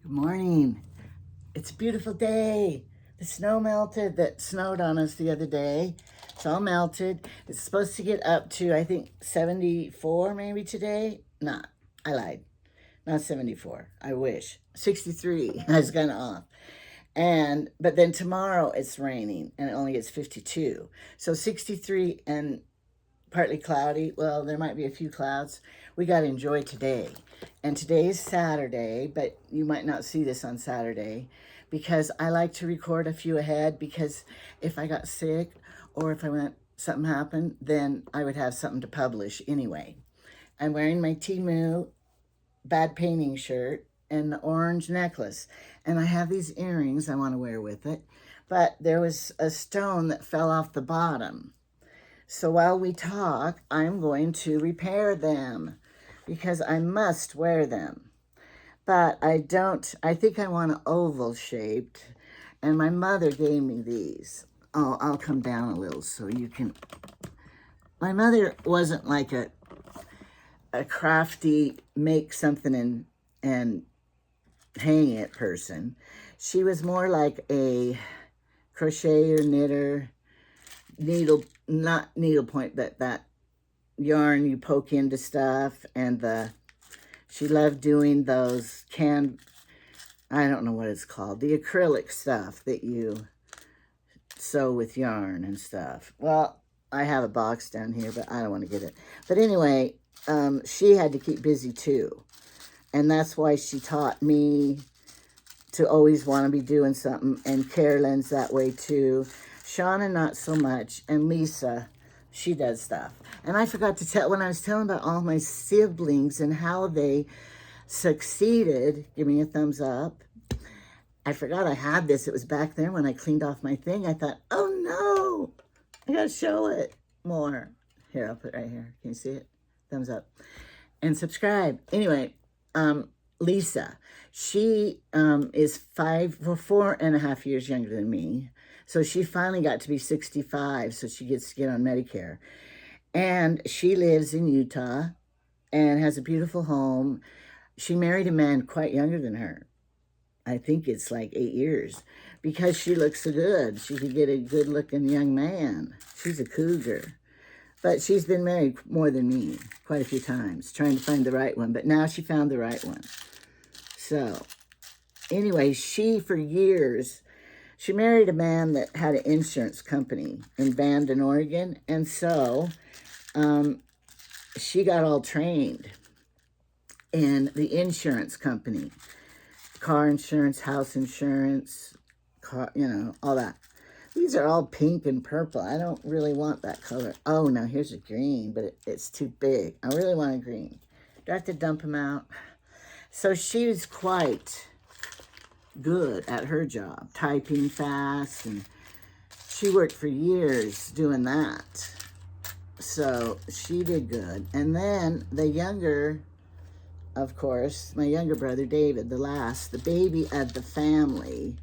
Good morning. It's a beautiful day. The snow melted that snowed on us the other day. It's all melted. It's supposed to get up to, I think, 74 maybe today. Not. I lied. Not 74. I wish. 63. I was kind of off. But then tomorrow it's raining and it only gets 52. So 63 and partly cloudy. Well, there might be a few clouds. We got to enjoy today. And today is Saturday, but you might not see this on Saturday because I like to record a few ahead, because if I got sick or if something happened, then I would have something to publish anyway. I'm wearing my Timu bad painting shirt and the orange necklace. And I have these earrings I want to wear with it. But there was a stone that fell off the bottom. So while we talk, I'm going to repair them because I must wear them. But I think I want an oval shaped, and my mother gave me these. Oh, I'll come down a little so you can. My mother wasn't like a crafty make something and hang it person. She was more like a crocheter, knitter, not needlepoint, but that yarn you poke into stuff. And she loved doing those I don't know what it's called, the acrylic stuff that you sew with yarn and stuff. Well, I have a box down here, but I don't want to get it. But anyway, she had to keep busy too. And that's why she taught me to always want to be doing something. And Carolyn's that way too. Shauna, not so much. And Lisa, she does stuff. And I forgot to tell, when I was telling about all my siblings and how they succeeded, give me a thumbs up. I forgot I had this. It was back there when I cleaned off my thing. I thought, oh no, I gotta show it more. Here, I'll put it right here. Can you see it? Thumbs up. And subscribe. Anyway, Lisa, she is 4.5 years younger than me. So she finally got to be 65, so she gets to get on Medicare. And she lives in Utah and has a beautiful home. She married a man quite younger than her. I think it's like 8 years, because she looks so good. She could get a good-looking young man. She's a cougar. But she's been married more than me quite a few times, trying to find the right one. But now she found the right one. So anyway, for years, she married a man that had an insurance company in Bandon, Oregon. And so she got all trained in the insurance company. Car insurance, house insurance, all that. These are all pink and purple. I don't really want that color. Oh, now here's a green, but it's too big. I really want a green. Do I have to dump them out? So she was quite good at her job, typing fast, and she worked for years doing that. So she did good. And then of course, my younger brother, David, the baby of the family,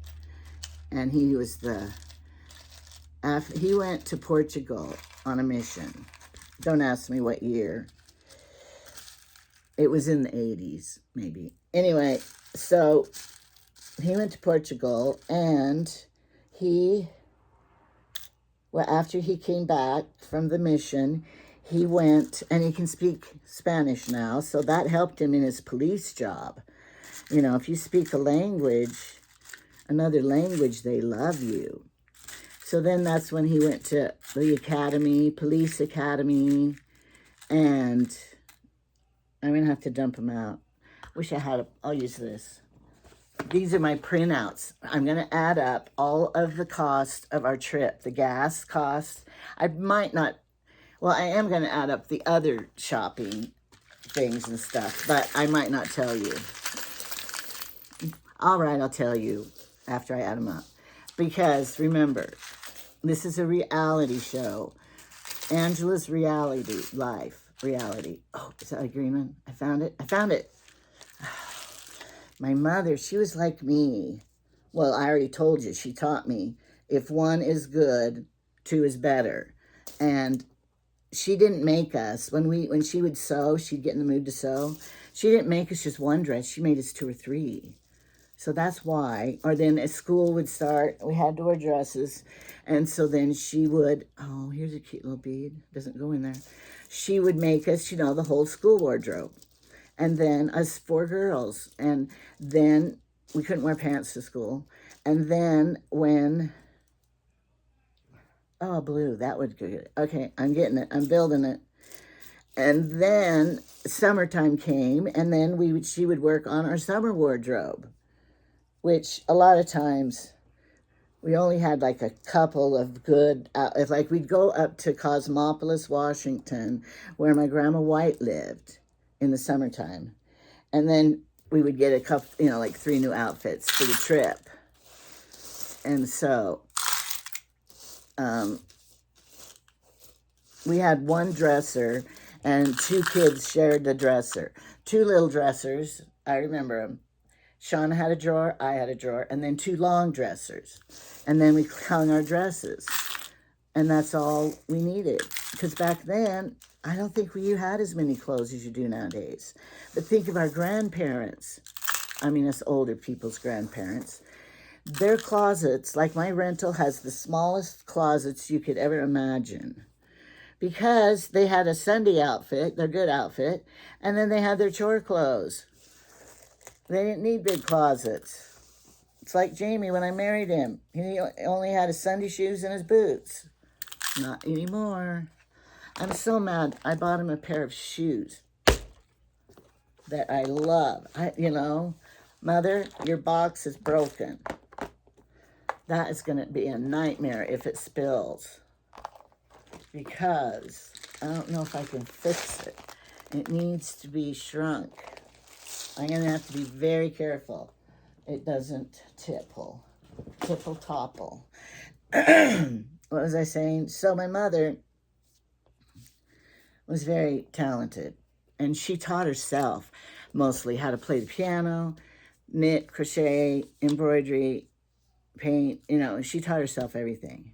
and he was he went to Portugal on a mission. Don't ask me what year. It was in the 80s, maybe. Anyway, so he went to Portugal, and after he came back from the mission, he went, and he can speak Spanish now, so that helped him in his police job. If you speak another language, they love you. So then that's when he went to the police academy, and I'm going to have to dump them out. Wish I had I'll use this. These are my printouts. I'm going to add up all of the cost of our trip, the gas costs. I might not, well, I am going to add up the other shopping things and stuff, but I might not tell you. All right, I'll tell you after I add them up. Because remember, this is a reality show. Angela's reality. Oh, is that a green one? I found it. My mother, she was like me. Well, I already told you, she taught me, if one is good, two is better. And she didn't make us, when she would sew, she'd get in the mood to sew. She didn't make us just one dress, she made us 2 or 3. So that's why. Or then as school would start, we had to wear dresses. And so then she would, oh, here's a cute little bead. Doesn't go in there. She would make us, the whole school wardrobe. And then us 4 girls. And then we couldn't wear pants to school. And then when, oh, blue, that would go good. Okay, I'm getting it. I'm building it. And then summertime came, and then she would work on our summer wardrobe, which a lot of times we only had like a couple of good, like we'd go up to Cosmopolis, Washington, where my grandma White lived in the summertime. And then we would get a couple, like 3 new outfits for the trip. And so we had one dresser, and 2 kids shared the dresser. 2 little dressers, I remember them. Shauna had a drawer, I had a drawer, and then 2 long dressers. And then we hung our dresses. And that's all we needed. Because back then, I don't think you had as many clothes as you do nowadays. But think of our grandparents. I mean, us older people's grandparents. Their closets, like my rental, has the smallest closets you could ever imagine. Because they had a Sunday outfit, their good outfit, and then they had their chore clothes. They didn't need big closets. It's like Jamie when I married him. He only had his Sunday shoes and his boots. Not anymore. I'm so mad. I bought him a pair of shoes that I love. Mother, your box is broken. That is going to be a nightmare if it spills. Because I don't know if I can fix it. It needs to be shrunk. I'm going to have to be very careful. It doesn't tipple, topple. What was I saying? So my mother was very talented, and she taught herself mostly how to play the piano, knit, crochet, embroidery, paint. She taught herself everything.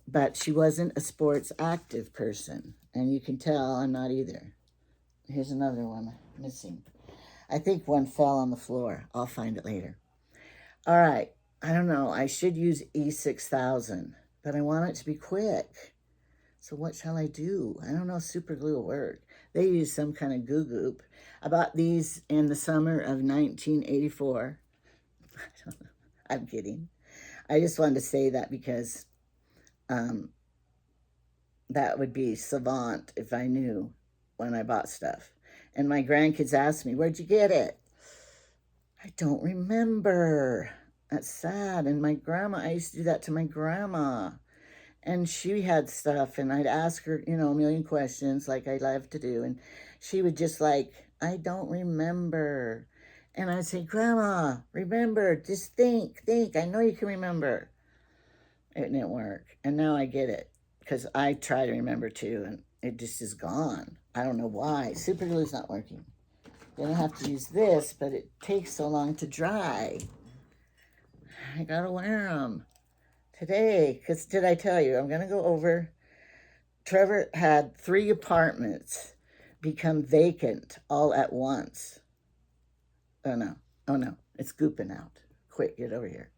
But she wasn't a sports active person, and you can tell I'm not either. Here's another one missing. I think one fell on the floor. I'll find it later. All right. I don't know. I should use E6000, but I want it to be quick. So what shall I do? I don't know if super glue will work. They use some kind of goo goop. I bought these in the summer of 1984. I don't know. I'm kidding. I just wanted to say that because that would be savant if I knew when I bought stuff. And my grandkids asked me, where'd you get it? I don't remember. That's sad. And I used to do that to my grandma. And she had stuff, and I'd ask her, a million questions like I love to do. And she would just I don't remember. And I'd say, Grandma, remember, just think. I know you can remember. It didn't work. And now I get it, because I try to remember too, and it just is gone. I don't know why. Super glue's not working. Then I have to use this, but it takes so long to dry. I gotta wear them today, because did I tell you, I'm gonna go over. Trevor had 3 apartments become vacant all at once. Oh no, it's gooping out. Quick, get over here.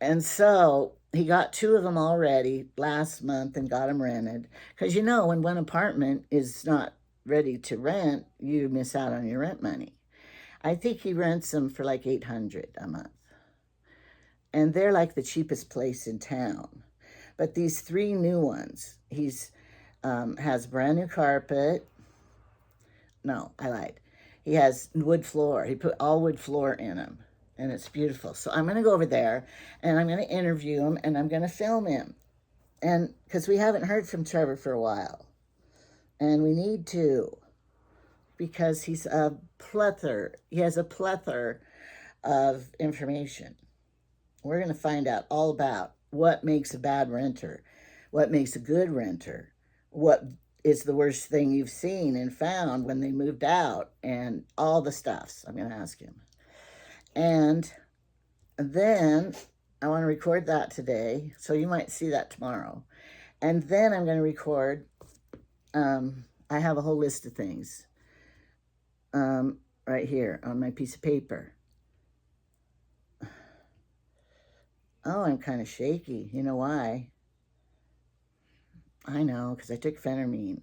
And so he got 2 of them already last month and got them rented. Because when one apartment is not ready to rent, you miss out on your rent money. I think he rents them for like $800 a month. And they're like the cheapest place in town. But these 3 new ones, he's has brand new carpet. No, I lied. He has wood floor. He put all wood floor in them. And it's beautiful. So I'm going to go over there, and I'm going to interview him, and I'm going to film him. And because we haven't heard from Trevor for a while. And we need to. Because he has a plethora of information. We're going to find out all about what makes a bad renter, what makes a good renter, what is the worst thing you've seen and found when they moved out, and all the stuffs. I'm going to ask him. And then I want to record that today, so you might see that tomorrow. And then I'm going to record, I have a whole list of things right here on my piece of paper. Oh, I'm kind of shaky. You know why? I know, because I took phentermine.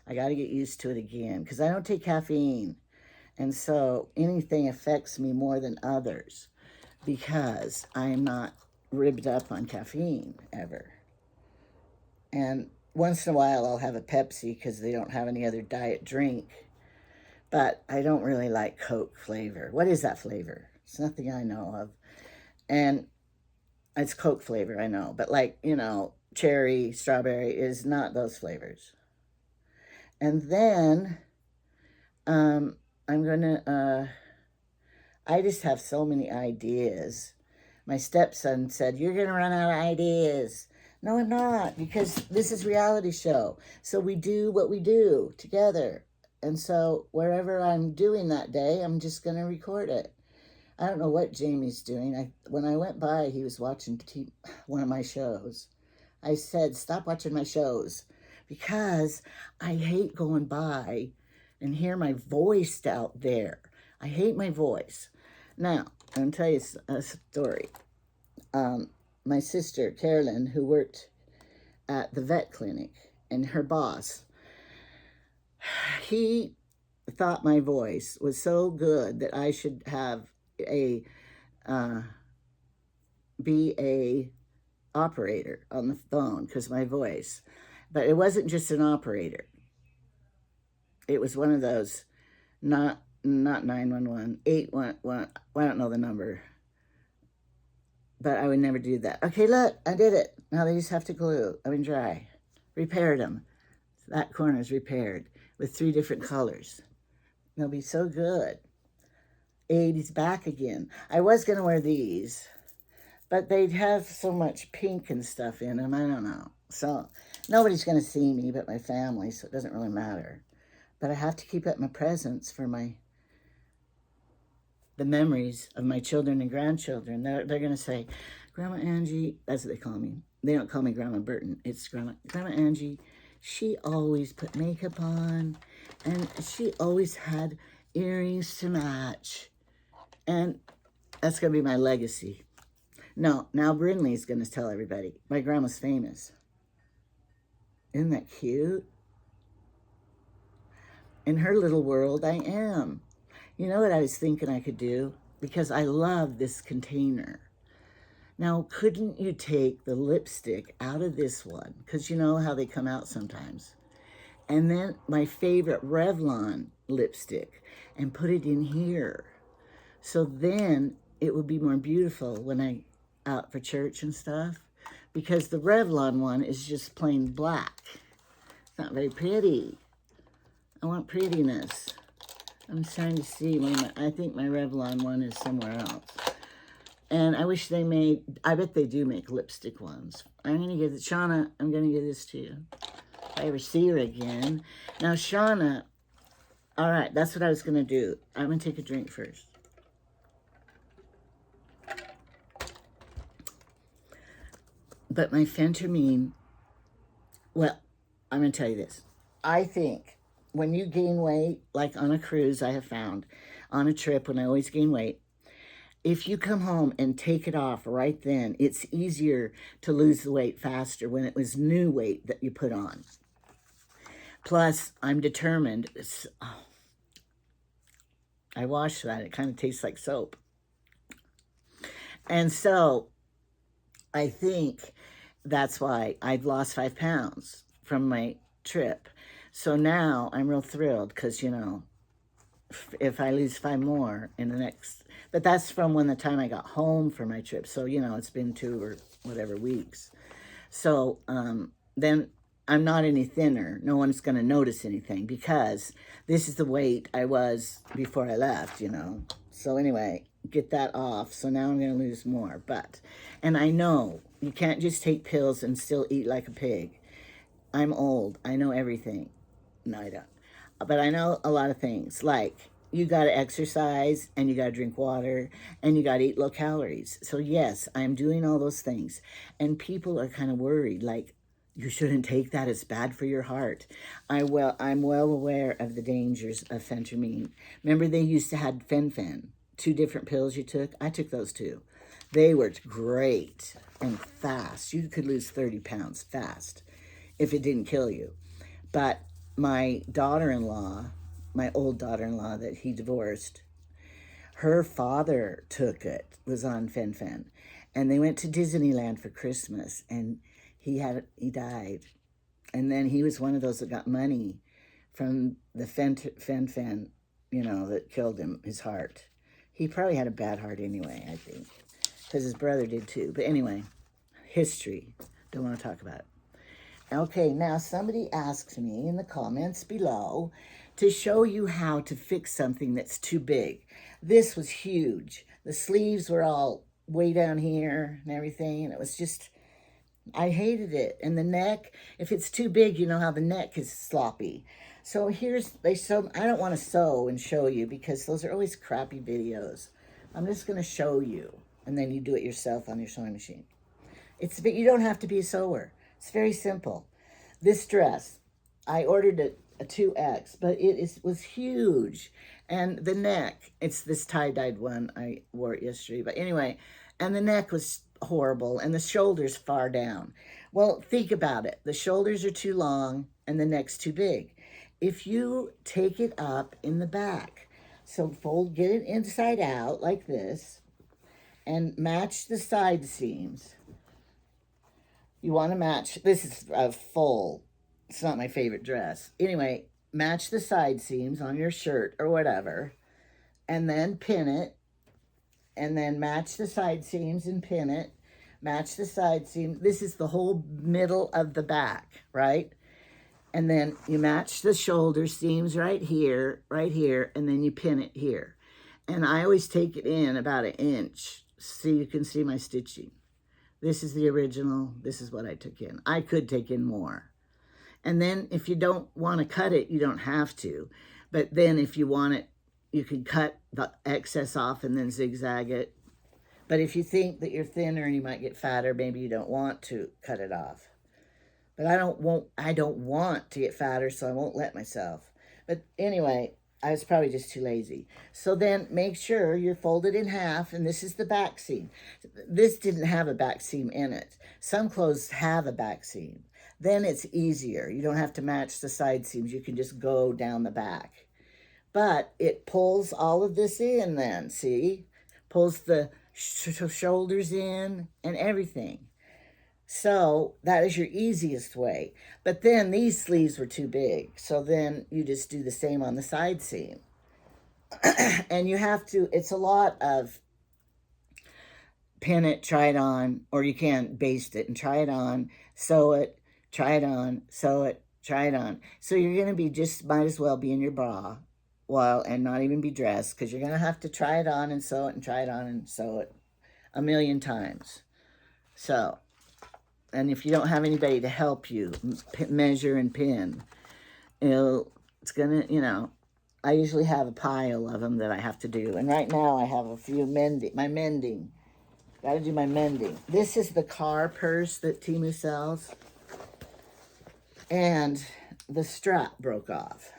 I got to get used to it again because I don't take caffeine. And so anything affects me more than others because I'm not ribbed up on caffeine ever. And once in a while, I'll have a Pepsi because they don't have any other diet drink. But I don't really like Coke flavor. What is that flavor? It's nothing I know of. And it's Coke flavor, I know. But like, cherry, strawberry is not those flavors. And then I'm going to, I just have so many ideas. My stepson said, "You're going to run out of ideas." No, I'm not, because this is reality show. So we do what we do together. And so wherever I'm doing that day, I'm just going to record it. I don't know what Jamie's doing. When I went by, he was watching one of my shows. I said, "Stop watching my shows," because I hate going by and hear my voice out there. I hate my voice. Now, I'm going to tell you a story. My sister, Carolyn, who worked at the vet clinic, and her boss, he thought my voice was so good that I should have be a operator on the phone because my voice. But it wasn't just an operator. It was one of those, not 911, 811. I don't know the number. But I would never do that. Okay, look, I did it. Now they just have to glue. Dry. Repaired them. That corner's repaired with 3 different colors. They'll be so good. 80's back again. I was going to wear these, but they'd have so much pink and stuff in them. I don't know. So nobody's going to see me but my family, so it doesn't really matter. But I have to keep up my presence for the memories of my children and grandchildren. They're going to say, "Grandma Angie," that's what they call me. They don't call me Grandma Burton. It's Grandma Angie. She always put makeup on, and she always had earrings to match. And that's going to be my legacy. No, now Brinley's going to tell everybody, my grandma's famous. Isn't that cute? In her little world, I am. You know what I was thinking I could do? Because I love this container. Now, couldn't you take the lipstick out of this one? Because you know how they come out sometimes. And then my favorite Revlon lipstick and put it in here. So then it would be more beautiful when I out for church and stuff. Because the Revlon one is just plain black. It's not very pretty. I want prettiness. I'm trying to see. I think my Revlon one is somewhere else. And I wish they made, I bet they do make lipstick ones. I'm going to give it, Shauna, I'm going to give this to you. If I ever see her again. Now, Shauna, all right, that's what I was going to do. I'm going to take a drink first. But my phentermine, well, I'm going to tell you this. I think when you gain weight, like on a cruise, I have found, on a trip when I always gain weight, if you come home and take it off right then, it's easier to lose the weight faster when it was new weight that you put on. Plus, I'm determined. I washed that. It kind of tastes like soap. And so I think that's why I've lost 5 pounds from my trip. So now I'm real thrilled because, if I lose 5 more in the next, but that's from the time I got home from my trip. So, it's been 2 or whatever weeks. So then I'm not any thinner. No one's going to notice anything because this is the weight I was before I left, So anyway, get that off. So now I'm going to lose more. And I know you can't just take pills and still eat like a pig. I'm old. I know everything. No, I don't. But I know a lot of things, like you got to exercise and you got to drink water and you got to eat low calories. So yes, I'm doing all those things. And people are kind of worried, like, you shouldn't take that. It's bad for your heart. I'm well aware of the dangers of phentermine. Remember, they used to have fen-phen 2 different pills you took? I took those 2. They worked great and fast. You could lose 30 pounds fast if it didn't kill you. But my daughter-in-law, my old daughter-in-law that he divorced, her father took it, was on fen-phen. And they went to Disneyland for Christmas, and he died. And then he was one of those that got money from the fen-phen, you know, that killed him, his heart. He probably had a bad heart anyway, I think, because his brother did too. But anyway, history. Don't want to talk about it. Okay, now somebody asked me in the comments below to show you how to fix something that's too big. This was huge. The sleeves were all way down here and everything, and it was just, I hated it. And the neck, if it's too big, you know how the neck is sloppy. So I don't want to sew and show you because those are always crappy videos. I'm just going to show you, and then you do it yourself on your sewing machine. But you don't have to be a sewer. It's very simple. This dress, I ordered a 2X, but was huge. And the neck, it's this tie-dyed one. I wore it yesterday. But anyway, and the neck was horrible, and the shoulders far down. Well, think about it. The shoulders are too long, and the neck's too big. If you take it up in the back, so get it inside out like this, and match the side seams. You want to match, this is a full, it's not my favorite dress. Anyway, match the side seams on your shirt or whatever, and then pin it, and then match the side seams and pin it, match the side seam. This is the whole middle of the back, right? And then you match the shoulder seams right here, and then you pin it here. And I always take it in about 1 inch so you can see my stitching. This is the original. This is what I took in. I could take in more. And then if you don't want to cut it, you don't have to. But then if you want it, you can cut the excess off and then zigzag it. But if you think that you're thinner and you might get fatter, maybe you don't want to cut it off. But I don't want to get fatter, so I won't let myself. But anyway, I was probably just too lazy. So then make sure you're folded in half, and this is the back seam. This didn't have a back seam in it. Some clothes have a back seam. Then it's easier. You don't have to match the side seams. You can just go down the back. But it pulls all of this in then, see? Pulls the shoulders in and everything. So that is your easiest way. But then these sleeves were too big. So then you just do the same on the side seam. And you have to, it's a lot of pin it, try it on, or you can baste it and try it on, sew it, try it on, sew it, try it on. So you're going to be might as well be in your bra and not even be dressed, because you're going to have to try it on and sew it and try it on and sew it 1,000,000 times. So, and if you don't have anybody to help you measure and pin, it's going to, I usually have a pile of them that I have to do. And right now I have a few mending. Got to do my mending. This is the car purse that Temu sells. And the strap broke off.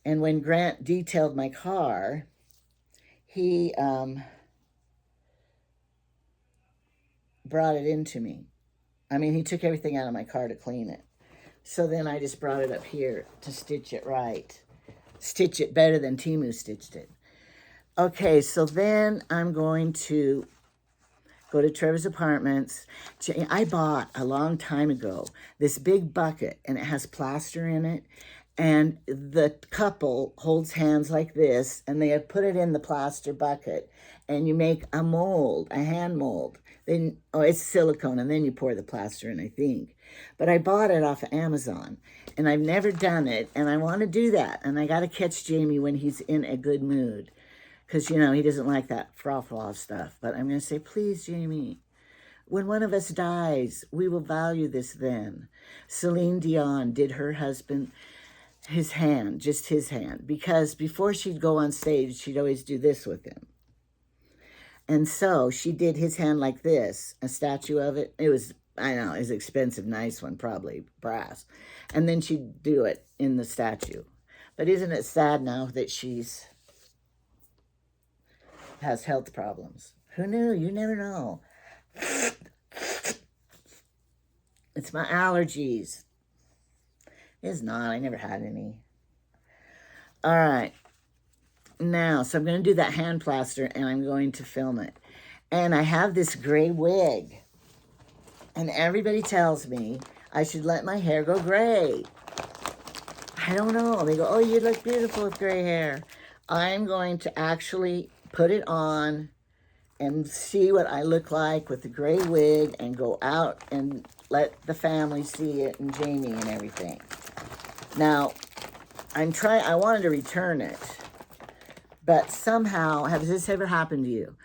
And when Grant detailed my car, he brought it into me. I mean, he took everything out of my car to clean it. So then I just brought it up here to stitch it right. Stitch it better than Temu stitched it. Okay, so then I'm going to go to Trevor's Apartments. I bought a long time ago this big bucket, and it has plaster in it. And the couple holds hands like this, and they have put it in the plaster bucket. And you make a mold, a hand mold. Then, it's silicone, and then you pour the plaster in, I think. But I bought it off of Amazon, and I've never done it, and I want to do that. And I got to catch Jamie when he's in a good mood, because, he doesn't like that froth stuff. But I'm going to say, please, Jamie, when one of us dies, we will value this then. Celine Dion did her husband his hand, just his hand, because before she'd go on stage, she'd always do this with him. And so she did his hand like this, a statue of it. It was, I know, it was an expensive, nice one, probably brass. And then she'd do it in the statue. But isn't it sad now that she's has health problems. Who knew? You never know. It's my allergies. It's not. I never had any. All right. Now, so I'm going to do that hand plaster, and I'm going to film it. And I have this gray wig. And everybody tells me I should let my hair go gray. I don't know. They go, oh, you look beautiful with gray hair. I'm going to actually put it on and see what I look like with the gray wig and go out and let the family see it and Jamie and everything. Now, I wanted to return it, but somehow, has this ever happened to you?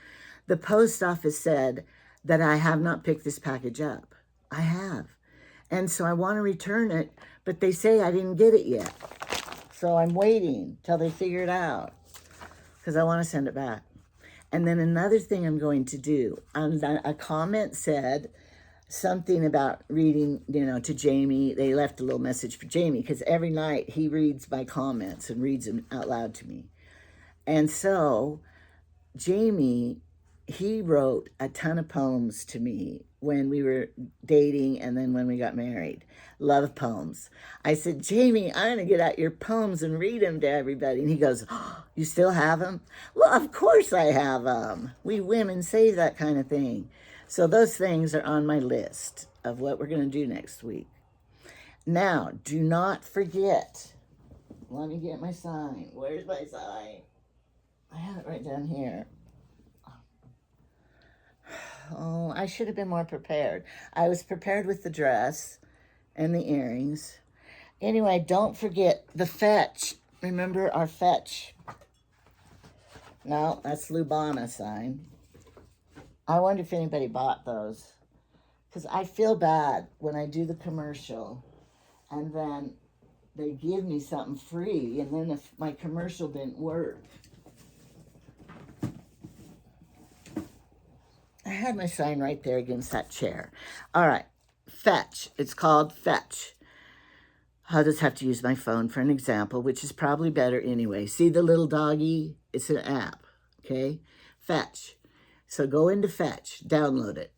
The post office said that I have not picked this package up. I have. And so I want to return it, but they say I didn't get it yet. So I'm waiting till they figure it out because I want to send it back. And then another thing I'm going to do, a comment said something about reading, to Jamie. They left a little message for Jamie because every night he reads my comments and reads them out loud to me. And so Jamie, he wrote a ton of poems to me when we were dating and then when we got married. Love poems. I said, Jamie, I'm going to get out your poems and read them to everybody. And he goes, oh, you still have them? Well, of course I have them. We women say that kind of thing. So those things are on my list of what we're going to do next week. Now, do not forget. Let me get my sign. Where's my sign? I have it right down here. Oh, I should have been more prepared. I was prepared with the dress and the earrings. Anyway, don't forget the fetch. Remember our fetch. No, that's Lubana sign. I wonder if anybody bought those. Because I feel bad when I do the commercial and then they give me something free and then if my commercial didn't work. I had my sign right there against that chair. All right, fetch. It's called fetch. I'll just have to use my phone for an example, which is probably better anyway. See the little doggy? It's an app, okay? Fetch. So go into fetch, download it.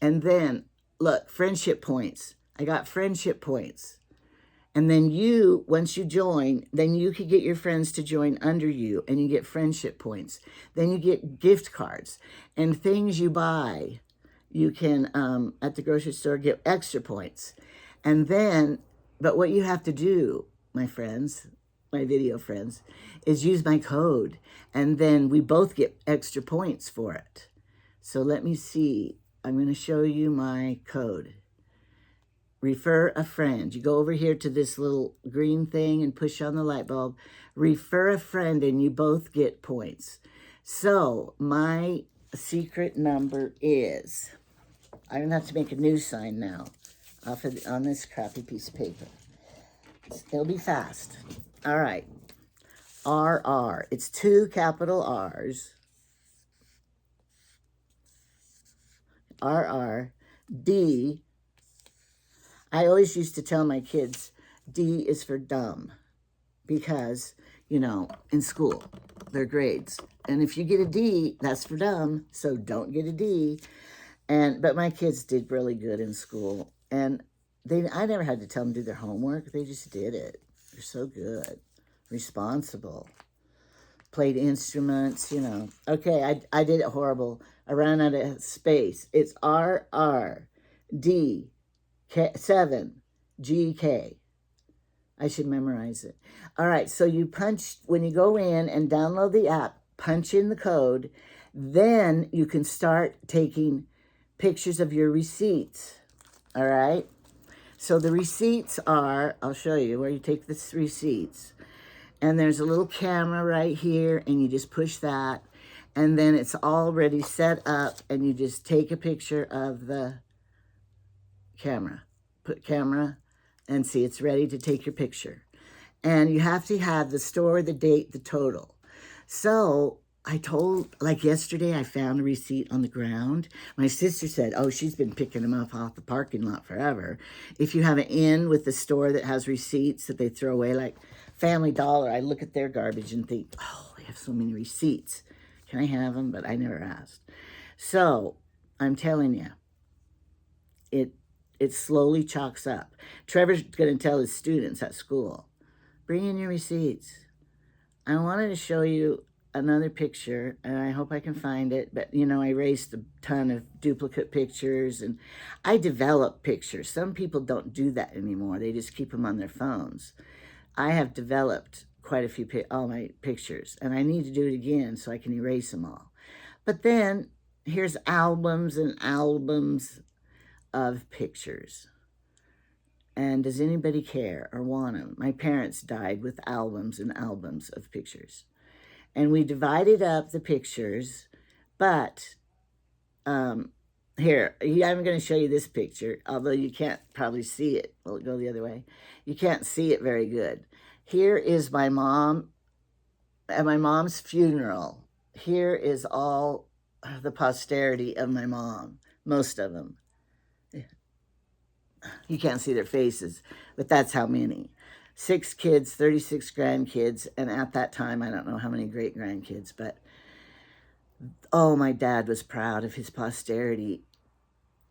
And then, look, friendship points. I got friendship points. And then you, once you join, then you can get your friends to join under you and you get friendship points. Then you get gift cards and things you buy. You can, at the grocery store, get extra points. And then, but what you have to do, my friends, my video friends, is use my code. And then we both get extra points for it. So let me see. I'm going to show you my code. Refer a friend. You go over here to this little green thing and push on the light bulb. Refer a friend and you both get points. So my secret number is, I'm going to have to make a new sign now on this crappy piece of paper. It'll be fast. All right. RR. It's 2 capital R's. RR. D. I always used to tell my kids, D is for dumb, because, in school, their grades. And if you get a D, that's for dumb, so don't get a D. But my kids did really good in school. And I never had to tell them to do their homework. They just did it. They're so good. Responsible. Played instruments, Okay, I did it horrible. I ran out of space. It's RR, D, 7, GK. I should memorize it. All right, so you when you go in and download the app, punch in the code, then you can start taking pictures of your receipts. All right? So the receipts are, I'll show you where you take the receipts. And there's a little camera right here, and you just push that. And then it's already set up, and you just take a picture of the camera. Put camera, and see, it's ready to take your picture. And you have to have the store, the date, the total. So like yesterday, I found a receipt on the ground. My sister said, oh, she's been picking them up off the parking lot forever. If you have an in with the store that has receipts that they throw away, like Family Dollar, I look at their garbage and think, oh, they have so many receipts. Can I have them? But I never asked. So I'm telling you, it slowly chalks up. Trevor's going to tell his students at school, bring in your receipts. I wanted to show you another picture, and I hope I can find it, but you know, I erased a ton of duplicate pictures, and I develop pictures. Some people don't do that anymore. They just keep them on their phones. I have developed quite a few, all my pictures, and I need to do it again so I can erase them all. But then here's albums and albums of pictures. And does anybody care or want them? My parents died with albums and albums of pictures. And we divided up the pictures, but here, I'm going to show you this picture, although you can't probably see it. Will it go the other way? You can't see it very good. Here is my mom at my mom's funeral. Here is all the posterity of my mom, most of them. You can't see their faces, but that's how many. 6 kids, 36 grandkids, and at that time, I don't know how many great-grandkids, but oh, my dad was proud of his posterity.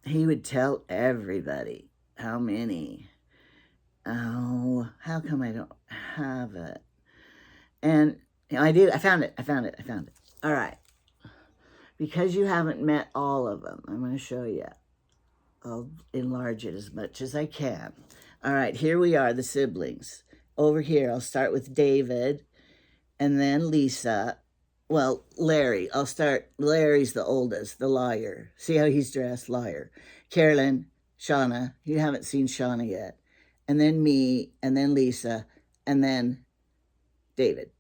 He would tell everybody how many. Oh, how come I don't have it? And you know, I do. I found it. All right. Because you haven't met all of them, I'm going to show you. I'll enlarge it as much as I can. All right, here we are, the siblings. Over here, I'll start with David, and then Lisa. Well, Larry. Larry's the oldest, the lawyer. See how he's dressed? Lawyer. Carolyn, Shauna. You haven't seen Shauna yet. And then me, and then Lisa, and then David.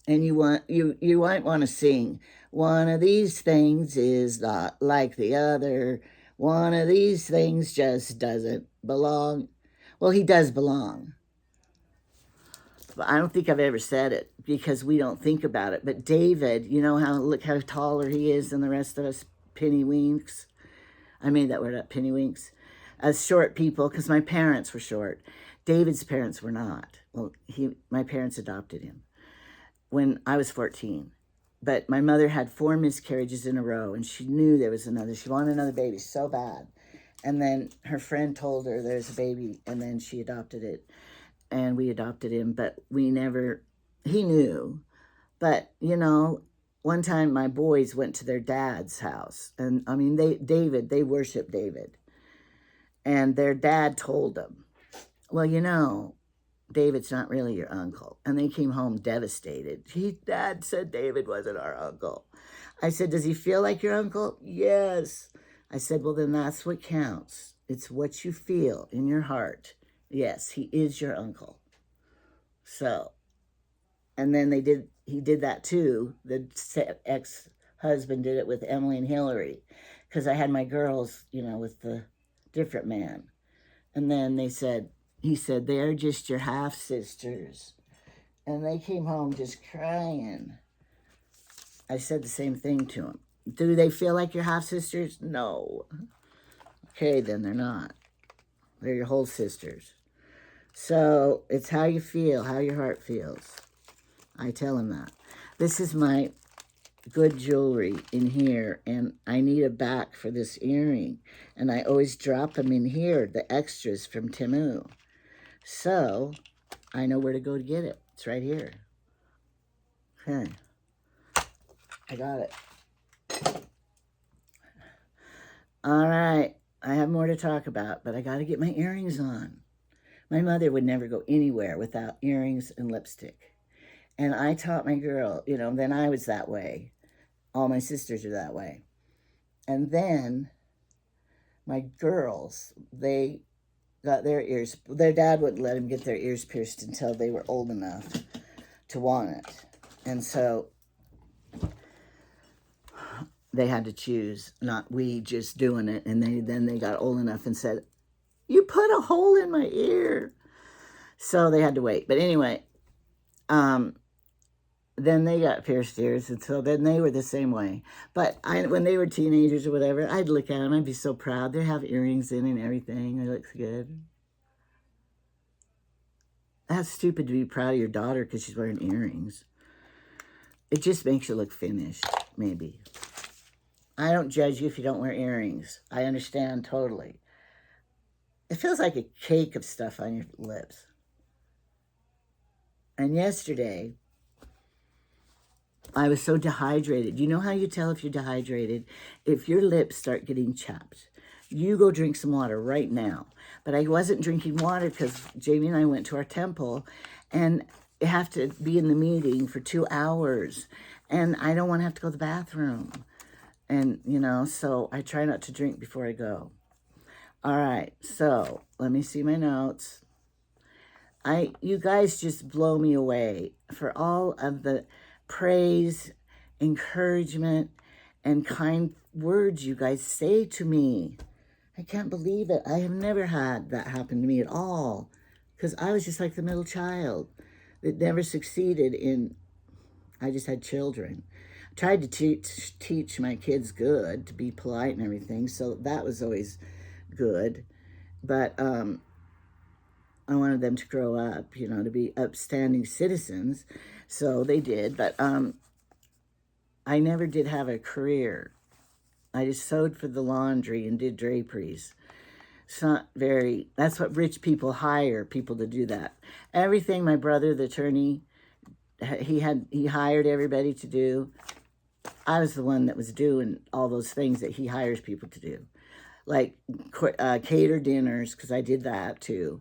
And you might want to sing, one of these things is not like the other. One of these things just doesn't belong. Well, he does belong. But I don't think I've ever said it because we don't think about it. But David, you know look how taller he is than the rest of us pinnywinks. I made that word up, pinnywinks. As short people, because my parents were short. David's parents were not. Well, my parents adopted him when I was 14. But my mother had 4 miscarriages in a row, and she knew there was another. She wanted another baby so bad. And then her friend told her there's a baby, and then she adopted it. And we adopted him, but he knew. But, you know, one time my boys went to their dad's house. And, I mean, they worship David. And their dad told them, well, you know, David's not really your uncle. And they came home devastated. Dad said David wasn't our uncle. I said, does he feel like your uncle? Yes. I said, well, then that's what counts. It's what you feel in your heart. Yes, he is your uncle. So, and then he did that too. The ex-husband did it with Emily and Hillary. Because I had my girls, you know, with the different man. And then he said, they're just your half-sisters. And they came home just crying. I said the same thing to them. Do they feel like your half-sisters? No. Okay, then they're not. They're your whole sisters. So it's how you feel, how your heart feels. I tell them that. This is my good jewelry in here, and I need a back for this earring. And I always drop them in here, the extras from Temu. So, I know where to go to get it. It's right here. Okay. I got it. All right. I have more to talk about, but I got to get my earrings on. My mother would never go anywhere without earrings and lipstick. And I taught my girl, you know, then I was that way. All my sisters are that way. And then my girls, they got their dad wouldn't let them get their ears pierced until they were old enough to want it. And so they had to choose, not we just doing it. And then they got old enough and said, you put a hole in my ear. So they had to wait. But anyway, then they got pierced ears, and so then they were the same way. But when they were teenagers or whatever, I'd look at them, I'd be so proud. They have earrings in and everything. It looks good. That's stupid to be proud of your daughter because she's wearing earrings. It just makes you look finished, maybe. I don't judge you if you don't wear earrings. I understand totally. It feels like a cake of stuff on your lips. And yesterday, I was so dehydrated. You know how you tell if you're dehydrated? If your lips start getting chapped. You go drink some water right now. But I wasn't drinking water because Jamie and I went to our temple, and you have to be in the meeting for 2 hours. And I don't want to have to go to the bathroom. And, you know, so I try not to drink before I go. All right, so let me see my notes. You guys just blow me away for all of the praise, encouragement, and kind words you guys say to me. I can't believe it. I have never had that happen to me at all, because I was just like the middle child that never succeeded in, I just had children. I tried to teach my kids good, to be polite and everything, so that was always good. But I wanted them to grow up, you know, to be upstanding citizens. So they did. But I never did have a career. I just sewed for the laundry and did draperies. It's not very, that's what rich people hire people to do that. Everything my brother, the attorney, he hired everybody to do. I was the one that was doing all those things that he hires people to do. Like cater dinners, because I did that too.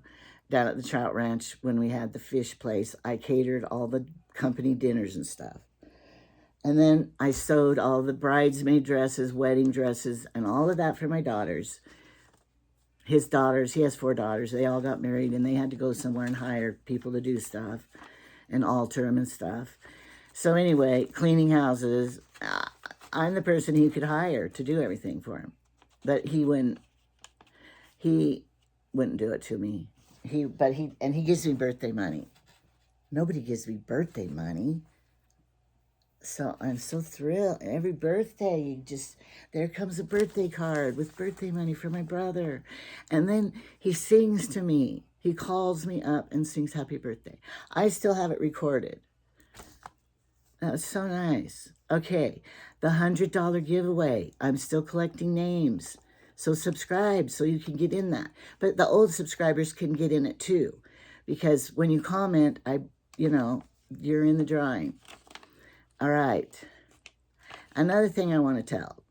Down at the Trout Ranch when we had the fish place, I catered all the company dinners and stuff. And then I sewed all the bridesmaid dresses, wedding dresses, and all of that for my daughters. His daughters, he has 4 daughters. They all got married, and they had to go somewhere and hire people to do stuff and alter them and stuff. So anyway, cleaning houses, I'm the person he could hire to do everything for him. But he wouldn't do it to me. He gives me birthday money. Nobody gives me birthday money. So I'm so thrilled. Every birthday, there comes a birthday card with birthday money for my brother. And then he sings to me. He calls me up and sings happy birthday. I still have it recorded. That's so nice. Okay, the $100 giveaway. I'm still collecting names. So subscribe so you can get in that. But the old subscribers can get in it too. Because when you comment, you're in the drawing. All right. Another thing I want to tell.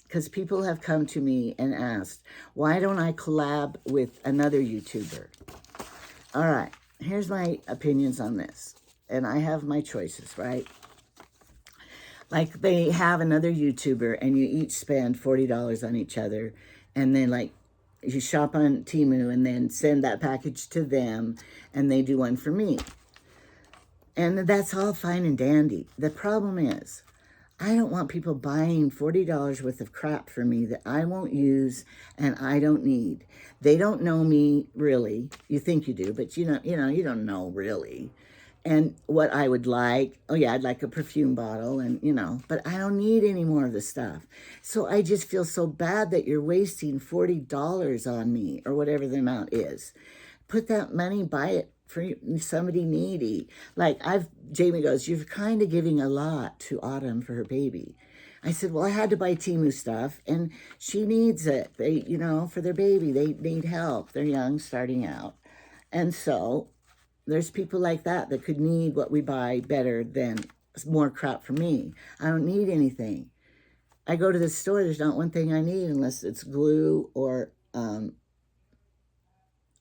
Because people have come to me and asked, why don't I collab with another YouTuber? All right. Here's my opinions on this. And I have my choices, right? Like they have another YouTuber and you each spend $40 on each other. And then like you shop on Temu and then send that package to them and they do one for me. And that's all fine and dandy. The problem is, I don't want people buying $40 worth of crap for me that I won't use and I don't need. They don't know me really. You think you do, but you don't know really. And what I would like, oh yeah, I'd like a perfume bottle and, but I don't need any more of the stuff. So I just feel so bad that you're wasting $40 on me or whatever the amount is. Put that money, buy it for somebody needy. Like Jamie goes, you're kind of giving a lot to Autumn for her baby. I said, well, I had to buy Temu stuff and she needs it. They, for their baby, they need help. They're young, starting out. And so there's people like that could need what we buy better than more crap for me. I don't need anything. I go to the store, there's not one thing I need unless it's glue or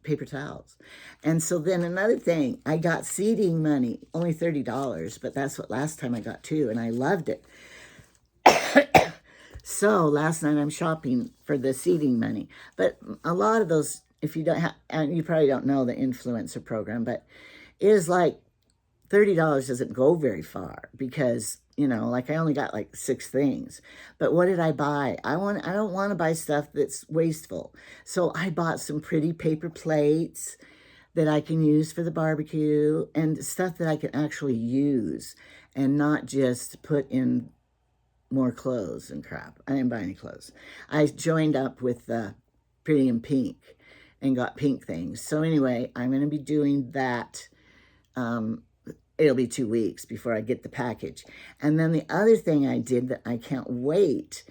paper towels. And so then another thing, I got seeding money, only $30, but that's what last time I got too, and I loved it. So last night I'm shopping for the seeding money. But a lot of those, if you don't have, and you probably don't know the influencer program, but it is like $30 doesn't go very far because, like I only got like 6 things. But what did I buy? I don't want to buy stuff that's wasteful. So I bought some pretty paper plates that I can use for the barbecue and stuff that I can actually use and not just put in more clothes and crap. I didn't buy any clothes. I joined up with Pretty in Pink and got pink things. So anyway, I'm going to be doing that it'll be 2 weeks before I get the package. And then the other thing I did that I can't wait,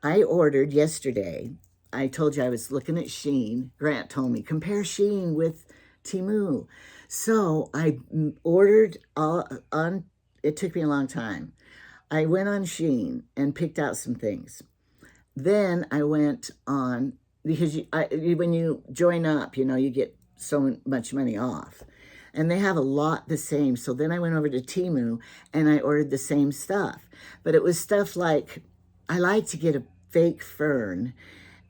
I ordered yesterday. I told you I was looking at Shein. Grant told me, compare Shein with Temu. So I ordered on, it took me a long time. I went on Shein and picked out some things. Then I went on, because when you join up, you know, you get so much money off. And they have a lot the same. So then I went over to Temu and I ordered the same stuff. But it was stuff like, I like to get a fake fern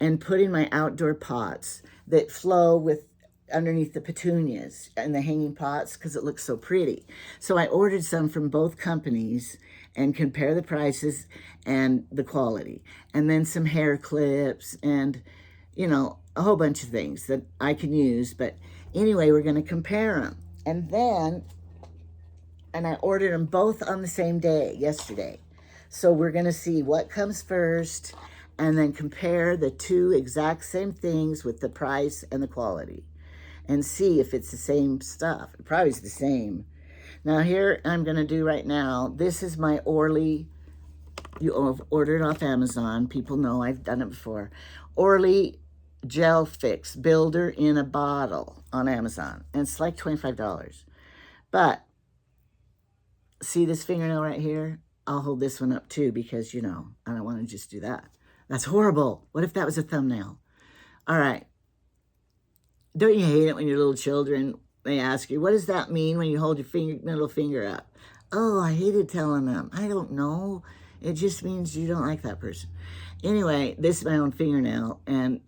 and put in my outdoor pots that flow with underneath the petunias and the hanging pots because it looks so pretty. So I ordered some from both companies and compare the prices and the quality. And then some hair clips and, you know, a whole bunch of things that I can use. But anyway, we're going to compare them. And I ordered them both on the same day, yesterday. So we're going to see what comes first and then compare the two exact same things with the price and the quality and see if it's the same stuff. It probably is the same. Now here I'm going to do right now, this is my Orly, you ordered off Amazon. People know I've done it before. Orly Gel Fix Builder in a Bottle on Amazon. And it's like $25. But see this fingernail right here? I'll hold this one up too because, you know, I don't want to just do that. That's horrible. What if that was a thumbnail? All right. Don't you hate it when your little children, they ask you, what does that mean when you hold your middle finger up? Oh, I hated telling them. I don't know. It just means you don't like that person. Anyway, this is my own fingernail, and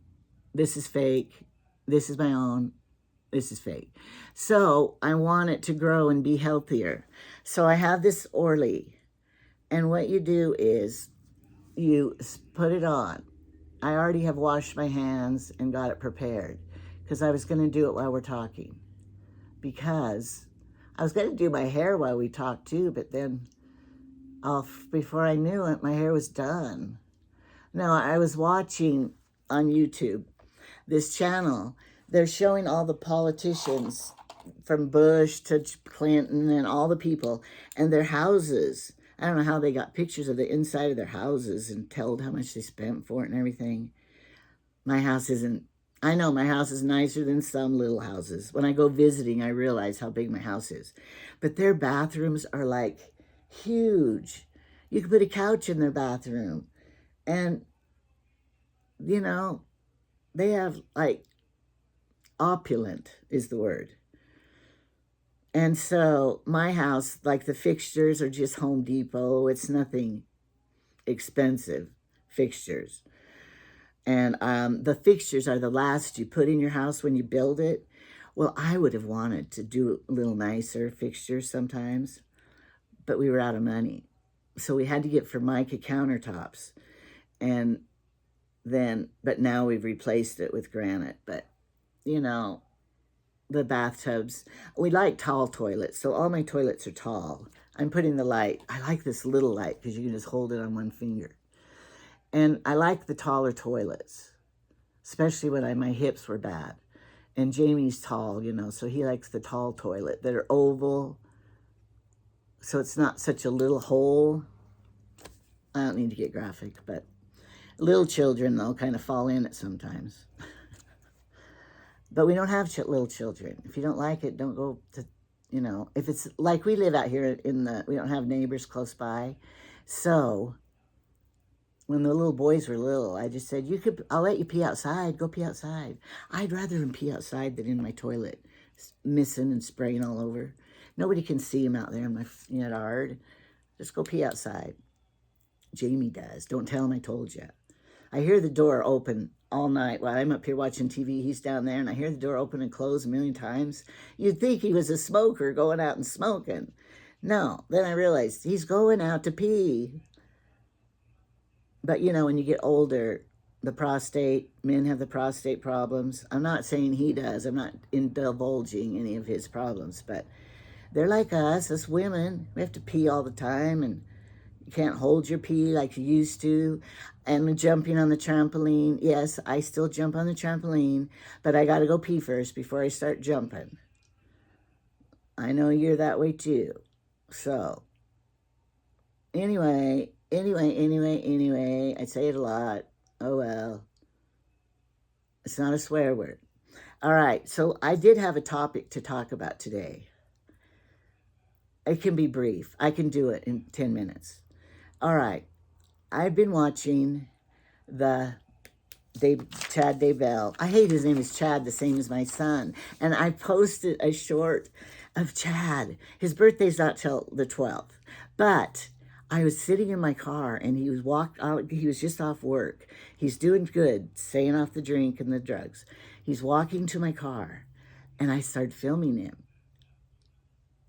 this is fake. This is my own. This is fake. So I want it to grow and be healthier. So I have this Orly, and what you do is you put it on. I already have washed my hands and got it prepared because I was going to do it while we're talking. Because I was going to do my hair while we talked too, but then before I knew it, my hair was done. Now, I was watching on YouTube this channel. They're showing all the politicians from Bush to Clinton and all the people and their houses. I don't know how they got pictures of the inside of their houses and told how much they spent for it and everything. My house isn't, I know my house is nicer than some little houses. When I go visiting, I realize how big my house is. But their bathrooms are like huge. You could put a couch in their bathroom. And, you know, they have like opulent is the word. And so my house, like the fixtures are just Home Depot. It's nothing expensive fixtures. And the fixtures are the last you put in your house when you build it. Well, I would have wanted to do a little nicer fixtures sometimes, but we were out of money. So we had to get Formica countertops. And then, but now we've replaced it with granite. But, you know, the bathtubs, we like tall toilets. So all my toilets are tall. I'm putting the light. I like this little light because you can just hold it on one finger. And I like the taller toilets, especially when my hips were bad. And Jamie's tall, you know, so he likes the tall toilet that are oval. So it's not such a little hole. I don't need to get graphic, but little children, though, kind of fall in it sometimes. But we don't have little children. If you don't like it, don't go to, you know, if it's like we live out here we don't have neighbors close by. So when the little boys were little, I just said, I'll let you pee outside. Go pee outside. I'd rather them pee outside than in my toilet, missing and spraying all over. Nobody can see him out there in my yard. Just go pee outside. Jamie does. Don't tell him I told you. I hear the door open all night while I'm up here watching TV. He's down there, and I hear the door open and close a million times. You'd think he was a smoker going out and smoking. No. Then I realized he's going out to pee. But, you know, when you get older, men have the prostate problems. I'm not saying he does. I'm not divulging any of his problems. But they're like us women. We have to pee all the time, and you can't hold your pee like you used to. And jumping on the trampoline. Yes, I still jump on the trampoline, but I got to go pee first before I start jumping. I know you're that way too. So, anyway, I say it a lot. Oh well. It's not a swear word. All right, so I did have a topic to talk about today. It can be brief. I can do it in 10 minutes. All right, I've been watching the Chad Daybell. I hate his name is Chad, the same as my son. And I posted a short of Chad. His birthday's not till the 12th. But I was sitting in my car and he was walked out. He was just off work. He's doing good, staying off the drink and the drugs. He's walking to my car and I started filming him.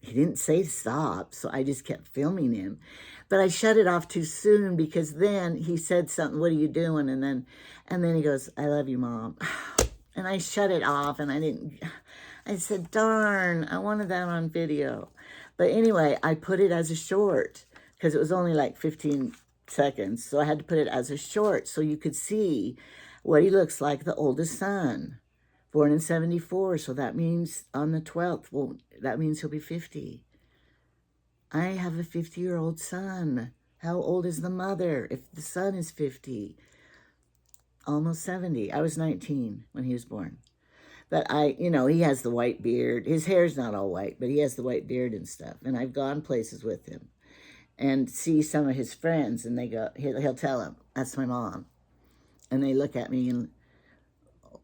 He didn't say stop, so I just kept filming him. But I shut it off too soon because then he said something, "What are you doing?" And then he goes, "I love you, Mom." And I shut it off and I said, darn, I wanted that on video. But anyway, I put it as a short because it was only like 15 seconds. So I had to put it as a short so you could see what he looks like, the oldest son. Born in 74, so that means on the 12th, well, that means he'll be 50. I have a 50-year-old son. How old is the mother if the son is 50? Almost 70. I was 19 when he was born. But he has the white beard. His hair's not all white, but he has the white beard and stuff. And I've gone places with him and see some of his friends, and they go, he'll tell them, "That's my mom." And they look at me and,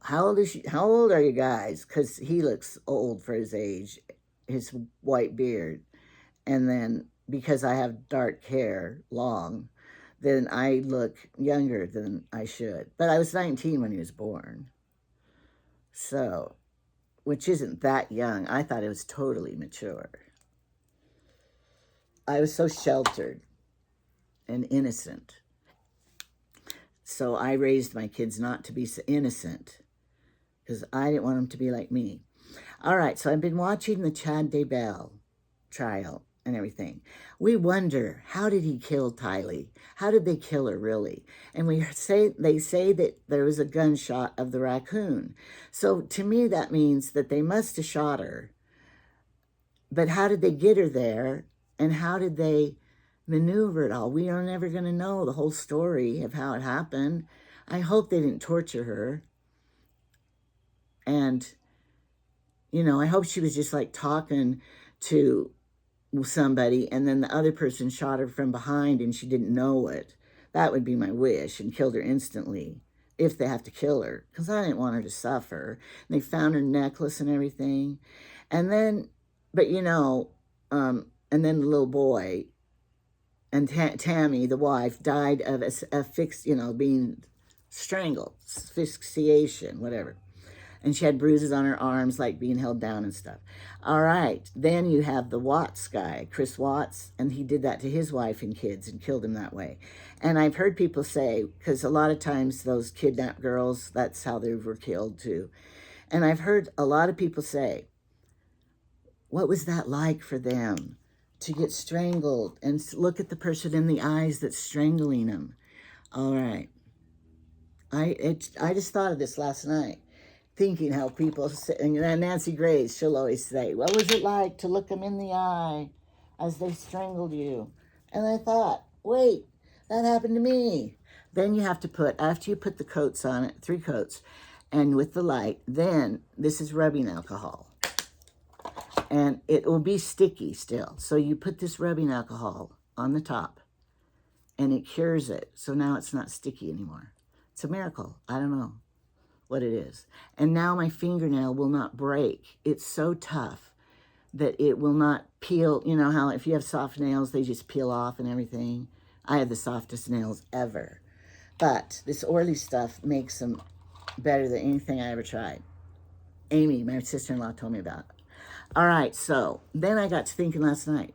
how old are you guys? Because he looks old for his age, his white beard. And then because I have dark hair, long, then I look younger than I should. But I was 19 when he was born. So, which isn't that young. I thought it was totally mature. I was so sheltered and innocent. So I raised my kids not to be so innocent because I didn't want them to be like me. All right, so I've been watching the Chad Daybell trial and everything. We wonder, how did he kill Tylee? How did they kill her, really? And they say that there was a gunshot of the raccoon. So to me, that means that they must have shot her. But how did they get her there? And how did they maneuver it all? We are never going to know the whole story of how it happened. I hope they didn't torture her. And, I hope she was just like talking to somebody and then the other person shot her from behind and she didn't know it. That would be my wish, and killed her instantly if they have to kill her, because I didn't want her to suffer. And they found her necklace and everything. And then, and then the little boy and Tammy, the wife, died of being strangled, asphyxiation, whatever. And she had bruises on her arms, like being held down and stuff. All right. Then you have the Watts guy, Chris Watts, and he did that to his wife and kids and killed them that way. And I've heard people say, because a lot of times those kidnapped girls, that's how they were killed too. And I've heard a lot of people say, what was that like for them to get strangled and look at the person in the eyes that's strangling them? All right. I just thought of this last night, thinking how people say, and Nancy Grace, she'll always say, what was it like to look them in the eye as they strangled you? And I thought, wait, that happened to me. Then you have to put, after you put the coats on it, 3 coats, and with the light, then this is rubbing alcohol. And it will be sticky still. So you put this rubbing alcohol on the top, and it cures it. So now it's not sticky anymore. It's a miracle. I don't know what it is. And now my fingernail will not break. It's so tough that it will not peel. You know how if you have soft nails, they just peel off and everything? I have the softest nails ever. But this oily stuff makes them better than anything I ever tried. Amy, my sister-in-law, told me about it. All right, so then I got to thinking last night,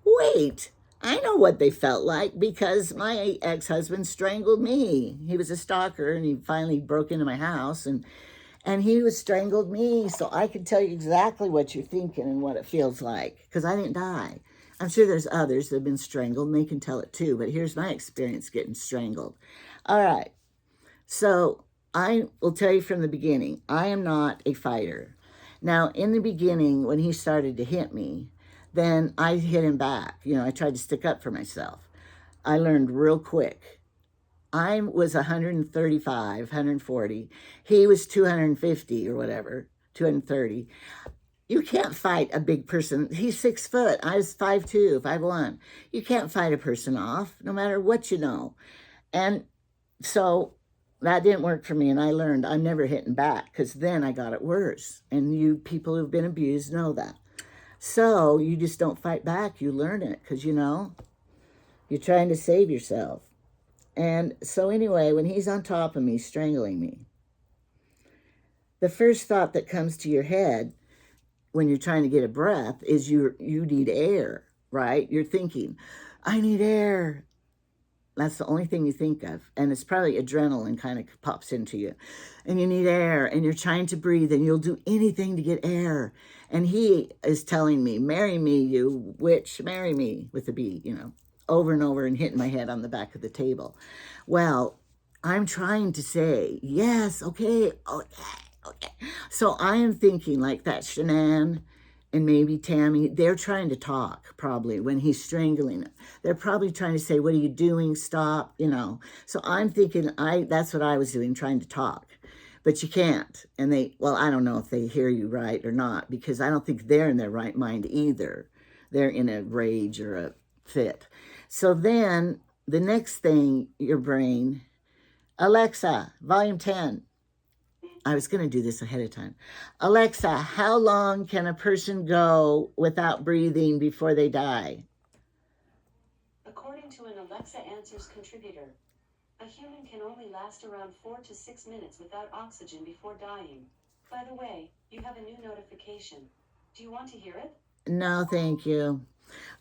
wait, I know what they felt like because my ex-husband strangled me. He was a stalker, and he finally broke into my house, and he was strangled me. So I can tell you exactly what you're thinking and what it feels like, because I didn't die. I'm sure there's others that have been strangled, and they can tell it too, but here's my experience getting strangled. All right, so I will tell you from the beginning, I am not a fighter. Now, in the beginning, when he started to hit me, then I hit him back. You know, I tried to stick up for myself. I learned real quick. I was 135, 140. He was 250 or whatever, 230. You can't fight a big person. He's 6 foot. I was 5'2", 5'1". You can't fight a person off, no matter what you know. And so that didn't work for me, and I learned I'm never hitting back, because then I got it worse. And you people who've been abused know that. So you just don't fight back. You learn it, because, you know, you're trying to save yourself. And so anyway, when he's on top of me, strangling me, the first thought that comes to your head when you're trying to get a breath is you need air, right? You're thinking, I need air. That's the only thing you think of. And it's probably adrenaline kind of pops into you. And you need air, and you're trying to breathe, and you'll do anything to get air. And he is telling me, marry me, you witch, marry me, with a B, you know, over and over, and hitting my head on the back of the table. Well, I'm trying to say, yes, okay. So I am thinking like that Shanann and maybe Tammy, they're trying to talk probably when he's strangling it. They're probably trying to say, what are you doing? Stop, you know. So I'm thinking that's what I was doing, trying to talk. But you can't. And well, I don't know if they hear you right or not, because I don't think they're in their right mind either. They're in a rage or a fit. So then the next thing, your brain, Alexa, volume 10. I was going to do this ahead of time. Alexa, how long can a person go without breathing before they die? According to an Alexa Answers contributor, a human can only last around 4 to 6 minutes without oxygen before dying. By the way, you have a new notification. Do you want to hear it? No, thank you.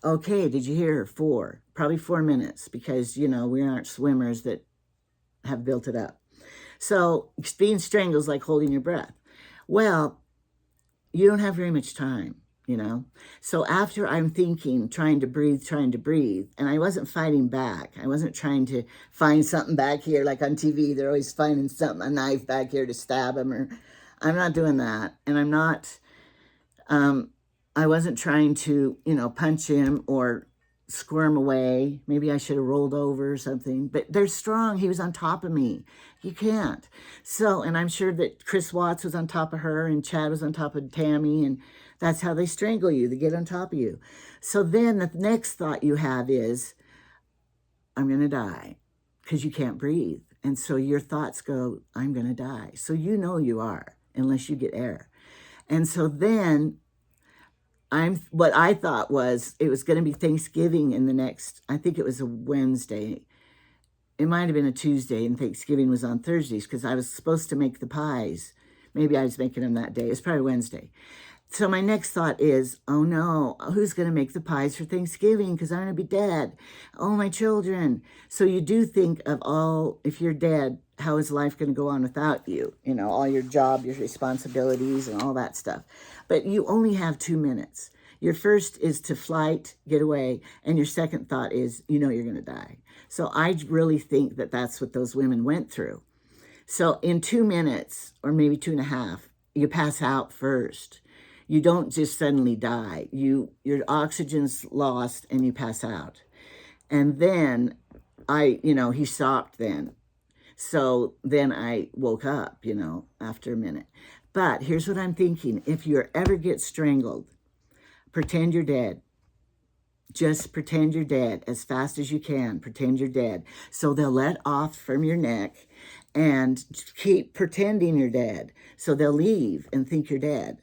Okay, did you hear her? 4. Probably 4 minutes, because, you know, we aren't swimmers that have built it up. So being strangled is like holding your breath. Well, you don't have very much time, you know. So after I'm thinking, trying to breathe, and I wasn't fighting back. I wasn't trying to find something back here, like on TV, they're always finding something, a knife back here to stab him, or I'm not doing that. And I'm not, I wasn't trying to, you know, punch him or squirm away. Maybe I should have rolled over or something, but they're strong. He was on top of me. You can't. So, and I'm sure that Chris Watts was on top of her, and Chad was on top of Tammy, and that's how they strangle you. They get on top of you. So then the next thought you have is, I'm going to die, because you can't breathe. And so your thoughts go, I'm going to die. So you know you are, unless you get air. And so then what I thought was it was going to be Thanksgiving in the next, I think it was a Wednesday. It might have been a Tuesday, and Thanksgiving was on Thursdays, because I was supposed to make the pies. Maybe I was making them that day. It's probably Wednesday. So my next thought is, oh no, who's going to make the pies for Thanksgiving? Because I'm going to be dead. Oh, my children. So you do think of if you're dead, how is life going to go on without you? You know, all your job, your responsibilities, and all that stuff. But you only have 2 minutes. Your first is to flight, get away, and your second thought is, you know, you're going to die. So I really think that that's what those women went through. So in 2 minutes, or maybe 2.5, you pass out first. You don't just suddenly die. Your oxygen's lost and you pass out. And then he stopped then. So then I woke up, you know, after a minute. But here's what I'm thinking. If you ever get strangled, pretend you're dead. Just pretend you're dead as fast as you can. Pretend you're dead. So they'll let off from your neck and keep pretending you're dead. So they'll leave and think you're dead.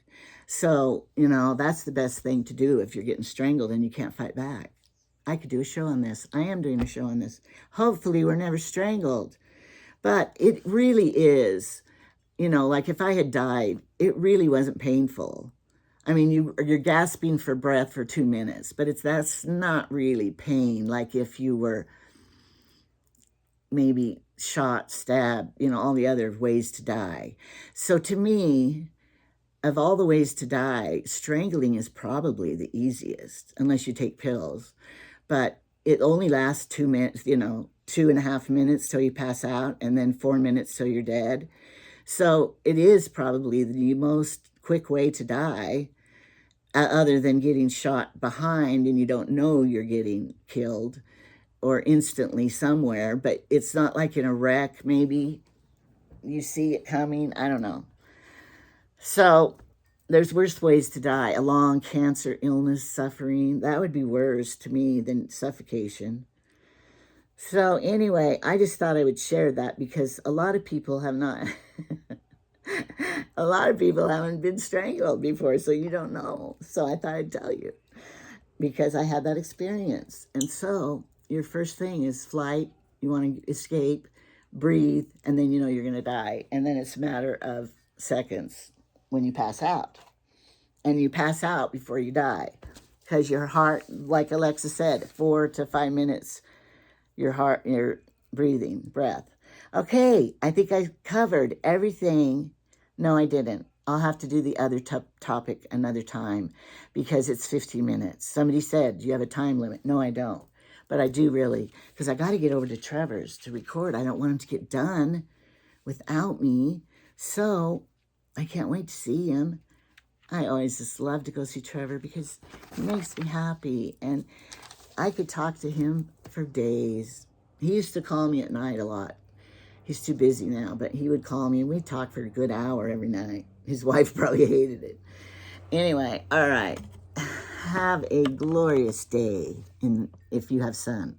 So, you know, that's the best thing to do if you're getting strangled and you can't fight back. I could do a show on this. I am doing a show on this. Hopefully we're never strangled. But it really is, you know, like if I had died, it really wasn't painful. I mean, you're gasping for breath for 2 minutes, but that's not really pain. Like if you were maybe shot, stabbed, you know, all the other ways to die. So to me, of all the ways to die, strangling is probably the easiest, unless you take pills. But it only lasts 2 minutes, you know, 2.5 minutes till you pass out, and then 4 minutes till you're dead. So it is probably the most quick way to die. other than getting shot behind and you don't know you're getting killed or instantly somewhere, but it's not like in a wreck, maybe you see it coming. I don't know. So there's worse ways to die. A long cancer, illness, suffering. That would be worse to me than suffocation. So anyway, I just thought I would share that because a lot of people have not, a lot of people haven't been strangled before, so you don't know. So I thought I'd tell you because I had that experience. And so your first thing is flight. You want to escape, breathe, and then you know you're going to die. And then it's a matter of seconds when you pass out. And you pass out before you die because your heart, like Alexa said, 4 to 5 minutes, your breathing, breath. Okay, I think I covered everything. No, I didn't. I'll have to do the other topic another time because it's 15 minutes. Somebody said, do you have a time limit? No, I don't. But I do really, because I got to get over to Trevor's to record. I don't want him to get done without me. So I can't wait to see him. I always just love to go see Trevor because he makes me happy. And I could talk to him for days. He used to call me at night a lot. He's too busy now, but he would call me and we'd talk for a good hour every night. His wife probably hated it. Anyway, all right. Have a glorious day if you have sun.